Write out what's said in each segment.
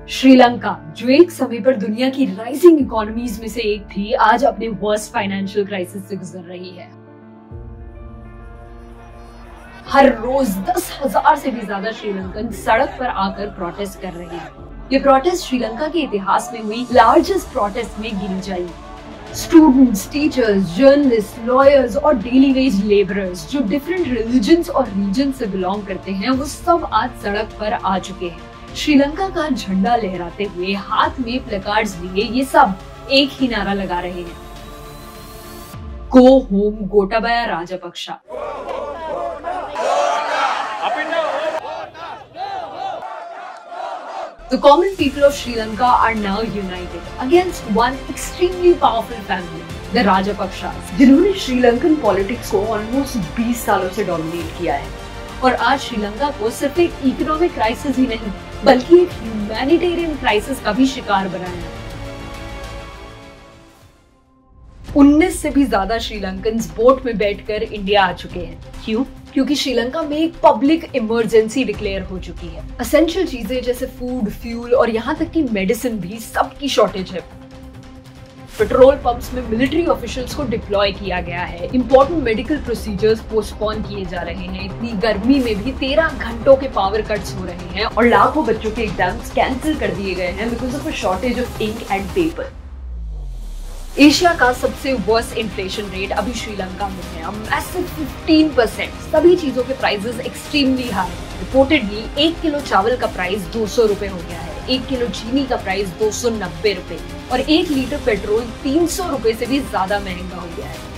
श्रीलंका, जो एक समय पर दुनिया की राइजिंग इकोनॉमीज में से एक थी, आज अपने वर्स्ट फाइनेंशियल क्राइसिस से गुजर रही है। हर रोज 10,000 से भी ज्यादा श्रीलंकन सड़क पर आकर प्रोटेस्ट कर रहे हैं। ये प्रोटेस्ट श्रीलंका के इतिहास में हुई लार्जेस्ट प्रोटेस्ट में गिनी जाएगी। स्टूडेंट्स, टीचर्स, जर्नलिस्ट, लॉयर्स और डेली वेज लेबरर्स जो डिफरेंट रिलीजन्स और रीजन से बिलोंग करते हैं, वो सब आज सड़क पर आ चुके हैं। श्रीलंका का झंडा लहराते हुए, हाथ में प्लेकार्ड्स लिए ये सब एक ही नारा लगा रहे हैं, go home Gotabaya Rajapaksa. The common people of Sri Lanka are now united against one extremely powerful family, the Rajapakshas, जिन्होंने श्रीलंकन पॉलिटिक्स को ऑलमोस्ट 20 सालों से डोमिनेट किया है और आज श्रीलंका को सिर्फ एक इकोनॉमिक क्राइसिस ही नहीं बल्कि एक ह्यूमैनिटेरियन क्राइसिस का भी शिकार बनाया है। 19 से भी ज्यादा श्रीलंकन बोट में बैठकर इंडिया आ चुके हैं। क्यों? क्योंकि श्रीलंका में एक पब्लिक इमरजेंसी डिक्लेयर हो चुकी है। एसेंशियल चीजें जैसे फूड, फ्यूल और यहाँ तक कि मेडिसिन भी सबकी शॉर्टेज है। पेट्रोल पंप्स में मिलिट्री ऑफिशियल्स को डिप्लॉय किया गया है। इंपॉर्टेंट मेडिकल प्रोसीजर्स पोस्टपोन किए जा रहे हैं। इतनी गर्मी में भी 13 घंटों के पावर कट्स हो रहे हैं और लाखों बच्चों के एग्जाम्स कैंसिल कर दिए गए हैं because of a shortage of ink and paper. Asia का सबसे वर्स्ट इन्फ्लेशन रेट अभी श्रीलंका में है, मैसिव 15%। सभी चीजों के prices extremely high. Reportedly 1 kilo चावल का प्राइस 200 रुपए हो गया है, 1 किलो चीनी का प्राइस 290 रुपए और 1 लीटर पेट्रोल 300 रुपए से भी ज्यादा महंगा हो गया है।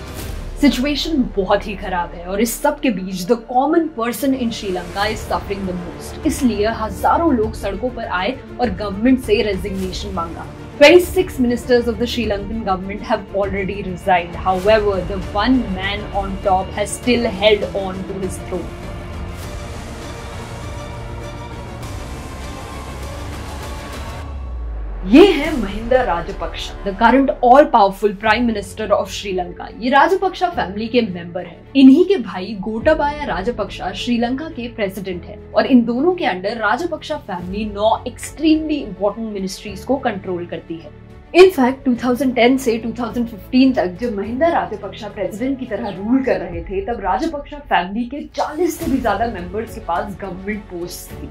सिचुएशन बहुत ही खराब है और इस सब के बीच the common person in Sri Lanka is suffering the most. इसलिए हजारों लोग सड़कों पर आए और गवर्नमेंट से रेजिग्नेशन मांगा। 26 ministers of the Sri Lankan government have already resigned. However, the one man on top has still held on to his throne. ये है Mahinda Rajapaksa, the current all powerful prime minister of Sri Lanka. ये Rajapaksa family के member हैं। इन्हीं के भाई गोटाबाया राजपक्षा श्रीलंका के president हैं और इन दोनों के under Rajapaksa family 9 extremely important ministries को कंट्रोल करती है। इनफैक्ट 2010 से 2015 तक जब महिंदा राजपक्षा प्रेसिडेंट की तरह रूल कर रहे थे, तब राजपक्षा फैमिली के 40 से भी ज्यादा मेंबर्स के पास गवर्नमेंट पोस्ट थी।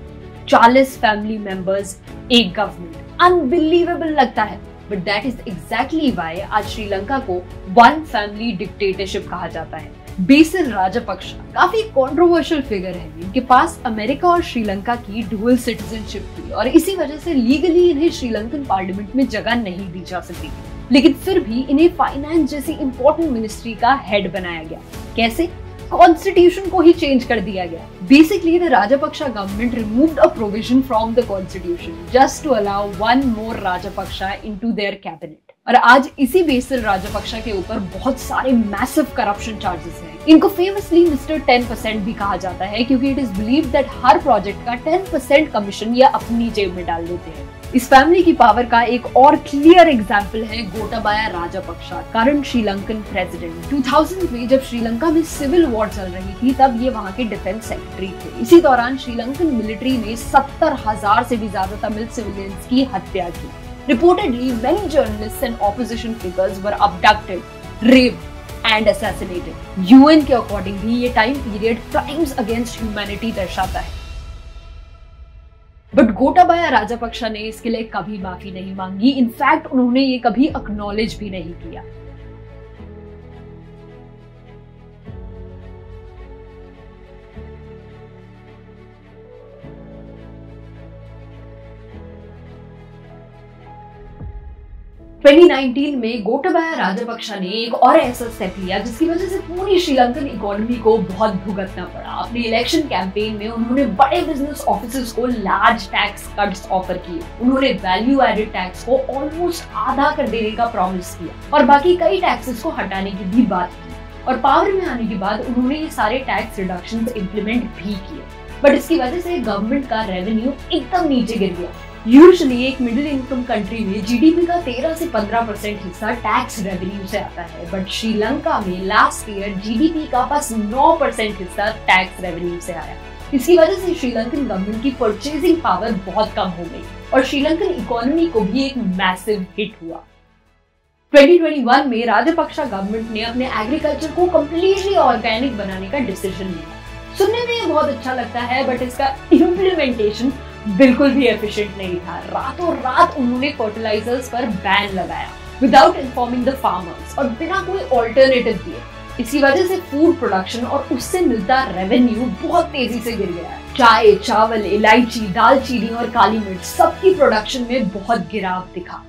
40 फैमिली मेंबर्स, एक गवर्नमेंट। अनबिलीवेबल लगता है, but that is exactly why आज श्रीलंका को वन फैमिली डिक्टेटरशिप कहा जाता है। बेसिल राजपक्षा काफी कंट्रोवर्शियल फिगर है। इनके पास अमेरिका और श्रीलंका की डुअल सिटीजनशिप थी और इसी वजह से लीगली इन्हें श्रीलंकन पार्लियामेंट में जगह नहीं दी जा सकती, लेकिन फिर भी इन्हें फाइनेंस जैसी इंपॉर्टेंट मिनिस्ट्री का हेड बनाया गया। कैसे? कॉन्स्टिट्यूशन को ही चेंज कर दिया गया। Basically the Rajapaksa government removed a provision from the constitution just to allow one more Rajapaksa into their cabinet. और आज इसी बेसिल राजपक्षा के ऊपर बहुत सारे मैसिव करप्शन चार्जेस हैं। इनको फेमसली मिस्टर 10% भी कहा जाता है क्योंकि it is believed that her project का 10% कमीशन ये अपनी जेब में डाल देते हैं। इस फैमिली की पावर का एक और क्लियर एग्जाम्पल है गोटाबाया राजपक्षा, करंट श्रीलंकन प्रेसिडेंट। 2000 में जब श्रीलंका में सिविल वॉर चल रही थी, तब ये वहाँ के डिफेंस सेक्रेटरी थे। इसी दौरान श्रीलंकन मिलिट्री ने 70,000 से भी ज्यादा तमिल सिविलियंस की हत्या की। Reportedly, many journalists and opposition figures were abducted, raped and assassinated. UN के अकॉर्डिंग भी ये time period crimes against humanity दर्शाता है। बट गोटाबाया राजपक्षा ने इसके लिए कभी माफी नहीं मांगी। इनफैक्ट उन्होंने ये कभी एक्नॉलेज भी नहीं किया। में गोटाबाया राजपक्षा ने एक और ऐसा स्टेप लिया जिसकी वजह से पूरी श्रीलंकन इकोनॉमी को बहुत भुगतना पड़ा। अपने इलेक्शन कैंपेन में उन्होंने बड़े बिजनेस ऑफिसर्स को लार्ज टैक्स कट्स ऑफर किए। उन्होंने वैल्यू एडेड टैक्स को ऑलमोस्ट आधा कर देने का प्रॉमिस किया और बाकी कई टैक्सेस को हटाने की भी बात की। और पावर में आने के बाद उन्होंने ये सारे टैक्स रिडक्शंस इंप्लीमेंट भी किए, बट इसकी वजह से गवर्नमेंट का रेवेन्यू एकदम नीचे गिर गया। यूजुअली एक मिडिल इनकम कंट्री में जीडीपी का 13 से 15% हिस्सा टैक्स रेवेन्यू से आता है, बट श्रीलंका में लास्ट ईयर जीडीपी का बस 9% हिस्सा टैक्स रेवेन्यू से आया। इसकी वजह से श्रीलंकन गवर्नमेंट की परचेजिंग पावर बहुत कम हो गई और श्रीलंकन इकोनॉमी को भी एक मैसिव हिट हुआ। 2021 में राजपक्षा गवर्नमेंट ने अपने एग्रीकल्चर को कम्प्लीटली ऑर्गेनिक बनाने का डिसीजन लिया। सुनने में ये बहुत अच्छा लगता है, बट इसका इम्प्लीमेंटेशन बिल्कुल भी एफिशिएंट नहीं था। रातों रात उन्होंने फर्टिलाइजर्स पर बैन लगाया विदाउट इन्फॉर्मिंग द फार्मर्स और बिना कोई ऑल्टरनेटिव दिए। इसी वजह से फूड प्रोडक्शन और उससे मिलता रेवेन्यू बहुत तेजी से गिर गया। चाय, चावल, इलायची, दालचीनी और काली मिर्च सबकी प्रोडक्शन में बहुत गिराव दिखा।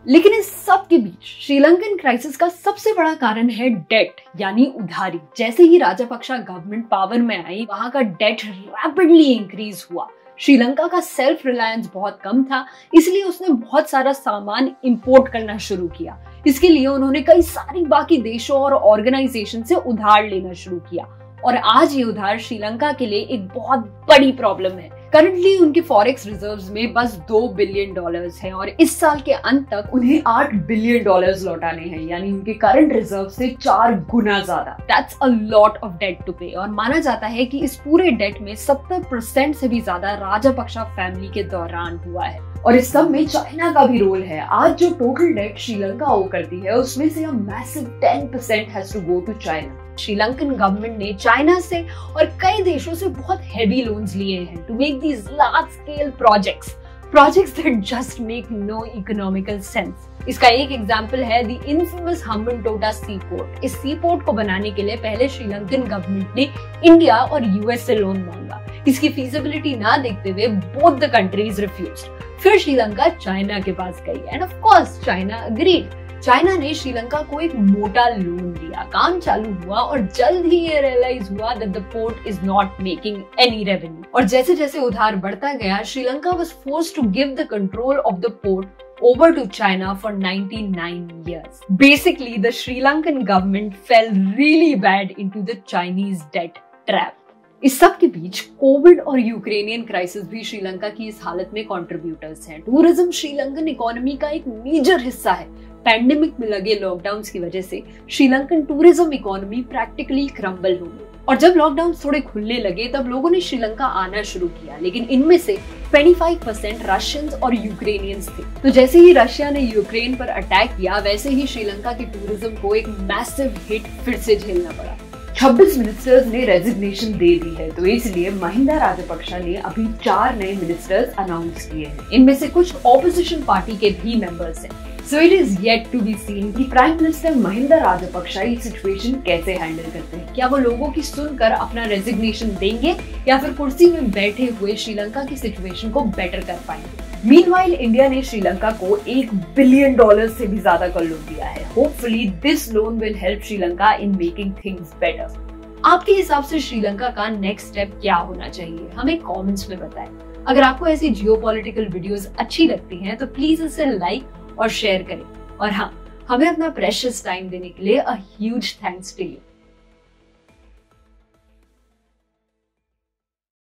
लेकिन इस सब के बीच श्रीलंकन क्राइसिस का सबसे बड़ा कारण है डेट, यानी उधारी। जैसे ही राजपक्षा गवर्नमेंट पावर में आई, वहां का डेट रैपिडली इंक्रीज हुआ। श्रीलंका का सेल्फ रिलायंस बहुत कम था, इसलिए उसने बहुत सारा सामान इंपोर्ट करना शुरू किया। इसके लिए उन्होंने कई सारी बाकी देशों और ऑर्गेनाइजेशन से उधार लेना शुरू किया और आज ये उधार श्रीलंका के लिए एक बहुत बड़ी प्रॉब्लम है। करंटली उनके फॉरेक्स रिजर्व्स में बस $2 बिलियन हैं और इस साल के अंत तक उन्हें $8 बिलियन लौटाने हैं, यानी उनके करंट रिजर्व से 4 गुना ज्यादा। That's a lot of debt to pay और माना जाता है कि इस पूरे डेट में 70% से भी ज्यादा राजपक्षा फैमिली के दौरान हुआ है और इस सब में चाइना का भी रोल है। आज जो टोटल डेट श्रीलंका ओ करती है, उसमें से a massive 10% has to go to China। Sri Lankan government ने चाइना से और कई देशों से बहुत हेवी लोन्स लिए हैं to make these large scale projects that just make no economical sense. इसका एक एग्जांपल है the infamous Hambantota sea port. इस सी पोर्ट को बनाने के लिए पहले श्रीलंकन गवर्नमेंट ने इंडिया और यूएस से लोन मांगा। इसकी फीजिबिलिटी ना देखते हुए बोथ द कंट्रीज रिफ्यूज्ड। फिर श्रीलंका चाइना के पास गई end of course China agreed. China ने श्रीलंका को एक मोटा लोन दिया, काम चालू हुआ और जल्द ही ये रियलाइज हुआ that the port is not making any revenue और जैसे जैसे उधार बढ़ता गया, Sri Lanka was forced to give the control of the port over to China for 99 years. Basically, the Sri Lankan government fell really bad into the Chinese debt trap. इस सब के बीच Covid और यूक्रेनियन क्राइसिस भी श्रीलंका की इस हालत में कंट्रीब्यूटर्स हैं। टूरिज्म श्रीलंकन इकोनॉमी का एक मेजर हिस्सा है। पैंडेमिक में लगे लॉकडाउन्स की वजह से Sri Lankan tourism economy practically crumble हो गई और जब लॉकडाउन थोड़े खुलने लगे तब लोगों ने श्रीलंका आना शुरू किया, लेकिन इनमें से 25% रशियंस और यूक्रेनियंस थे। तो जैसे ही रशिया ने यूक्रेन पर अटैक किया, वैसे ही श्रीलंका के टूरिज्म को एक मैसिव हिट फिर से झेलना पड़ा। 26 मिनिस्टर्स ने रेजिग्नेशन दे दी है, तो इसलिए महिंदा राजपक्षा ने अभी 4 नए मिनिस्टर्स अनाउंस किए हैं। इनमें से कुछ ऑपोजिशन पार्टी के भी मेंबर्स हैं। So it is yet to be seen कि प्राइम मिनिस्टर महिंदा राजपक्षा ये सिचुएशन कैसे हैंडल करते हैं। क्या वो लोगों की सुनकर अपना रेजिग्नेशन देंगे या फिर कुर्सी में बैठे हुए श्रीलंका की सिचुएशन को बेटर कर पाएंगे। मीनवाइल इंडिया ने श्रीलंका को $1 बिलियन से भी ज्यादा का लोन दिया है। Hopefully this loan will help Sri Lanka in making things better. आपके हिसाब से श्रीलंका का नेक्स्ट स्टेप क्या होना चाहिए, हमें कमेंट्स में बताएं। अगर आपको ऐसी जियोपॉलिटिकल वीडियोस अच्छी लगती हैं तो प्लीज इसे लाइक और शेयर करें और हाँ, हमें अपना प्रेशियस टाइम देने के लिए a huge thanks to you.